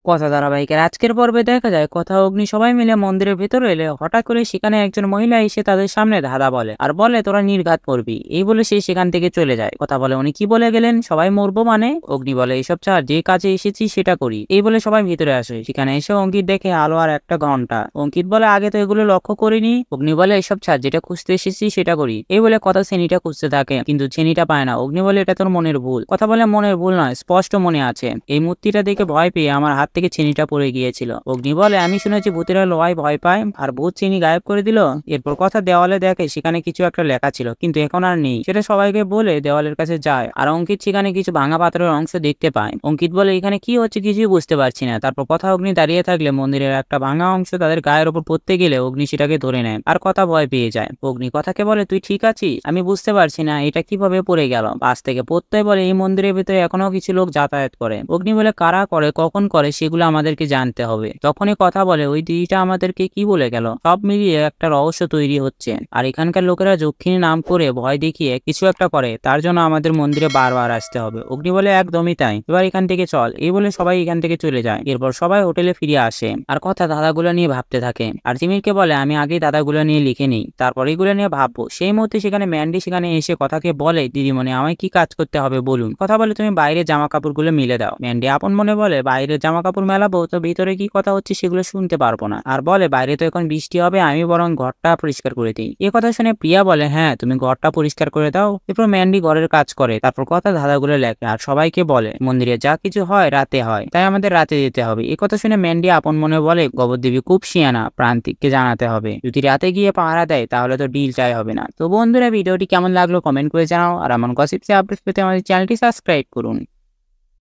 কথা ধারাবাহিকের আজকের পর্বে দেখা যায় কথা অগ্নি সবাই মিলে মন্দিরের ভেতরে এলে হঠাৎ করে সেখানে একজন মহিলা এসে তাদের সামনে ধাঁধা বলে আর বলে তোরা নির্ঘাত পড়বি। এই বলে সে সেখান থেকে চলে যায়। কথা বলে উনি কি বলে গেলেন সবাই মরবো মানে? অগ্নি বলে এসব ছাড়, যে কাজে এসেছি সেটা করি। এই বলে সবাই ভিতরে আসে। সেখানে এসে অঙ্কিত দেখে আলো আর একটা ঘন্টা। অঙ্কিত বলে আগে তো এগুলো লক্ষ্য করিনি। অগ্নি বলে এসব ছাড়, যেটা খুঁজতে এসেছি সেটা করি। এই বলে কথা ছেনিটা খুঁজতে থাকে কিন্তু ছেনিটা পায় না। অগ্নি বলে এটা তোর মনের ভুল। কথা বলে মনের ভুল নয়, স্পষ্ট মনে আছে। এই মূর্তিটা দেখে ভয় পেয়ে আমার হাত থেকে ছেনিটা পড়ে গিয়েছিল। অগ্নি বলে আমি শুনেছি ভূতেরা লোহায় ভয় পায়, আর ভূত চিনি গায়েব করে দিল। এরপর কথা দেওয়ালে দেখে সেখানে কিছু একটা লেখা ছিল কিন্তু এখন আর নেই। সেটা সবাইকে বলে দেওয়ালের কাছে যায় আর অঙ্কিত সেখানে কিছু ভাঙা পাথরের অংশ দেখতে পায়। অঙ্কিত বলে এখানে কি হচ্ছে কিছুই বুঝতে পারছি না। তারপর কথা অগ্নি দাঁড়িয়ে থাকলে মন্দিরের একটা ভাঙা অংশ তাদের গায়ের উপর পড়তে গেলে অগ্নি সেটাকে ধরে নেয় আর কথা ভয় পেয়ে যায়। অগ্নি কথাকে বলে তুই ঠিক আছিস? আমি বুঝতে পারছি না এটা কিভাবে পড়ে গেল। বাস থেকে পড়তে বলে এই মন্দিরের ভিতরে এখনো কিছু লোক যাতায়াত করে। অগ্নি বলে কারা করে, কখন করে, সেগুলো আমাদেরকে জানতে হবে। তখনই কথা বলে ওই দিদিটা আমাদেরকে কি বলে গেল। সব মিলিয়ে একটা রহস্য তৈরি হচ্ছে আর এখানকার লোকেরা যক্ষিণী নাম করে ভয় দেখিয়ে কিছু একটা করে, তার জন্য আমাদের মন্দিরে বারবার আসতে হবে। অগ্নি বলে একদমই তাই, এবার এখান থেকে চল। এই বলে সবাই এখান থেকে চলে যায়। এরপর সবাই হোটেলে ফিরে আসে আর কথা দাদাগুলো নিয়ে ভাবতে থাকে। আর জিমিরকে বলে আমি আগে দাদাগুলো নিয়ে লিখে নিই, তারপর এগুলো নিয়ে ভাববো। সেই মুহূর্তে সেখানে ম্যান্ডি সেখানে এসে কথাকে বলে দিদিমণি আমায় কি কাজ করতে হবে বলুন। কথা বলে তুমি বাইরে জামা কাপড়গুলো মিলে দাও। ম্যান্ডি আপন মনে বলে বাইরের জামা কাপড় মেলাবো তো ভিতরে কি কথা হচ্ছে সেগুলো শুনতে পারবো না। আর বলে বাইরে তো এখন বৃষ্টি হবে, আমি বরং ঘরটা পরিষ্কার করে দিই। এ কথা শুনে প্রিয়া বলে হ্যাঁ তুমি ঘরটা পরিষ্কার করে দাও। এরপর ম্যান্ডি ঘরের কাজ করে, তারপর কথা ধাঁধাগুলো লেখে আর সবাইকে বলে মন্দিরে যা কিছু হয় রাতে হয়, তাই আমাদের রাতে যেতে হবে। এ কথা শুনে ম্যান্ডি আপন মনে বলে গোবরদেবী খুব শিয়ানা, প্রান্তিককে জানাতে হবে। যদি রাতে গিয়ে পাহারা দেয় তাহলে তো ডিলটাই হবে না। তো বন্ধুরা ভিডিওটি কেমন লাগলো কমেন্ট করে জানাও আর এমন গসিপসে আপডেট পেতে আমাদের চ্যানেলটি সাবস্ক্রাইব করুন।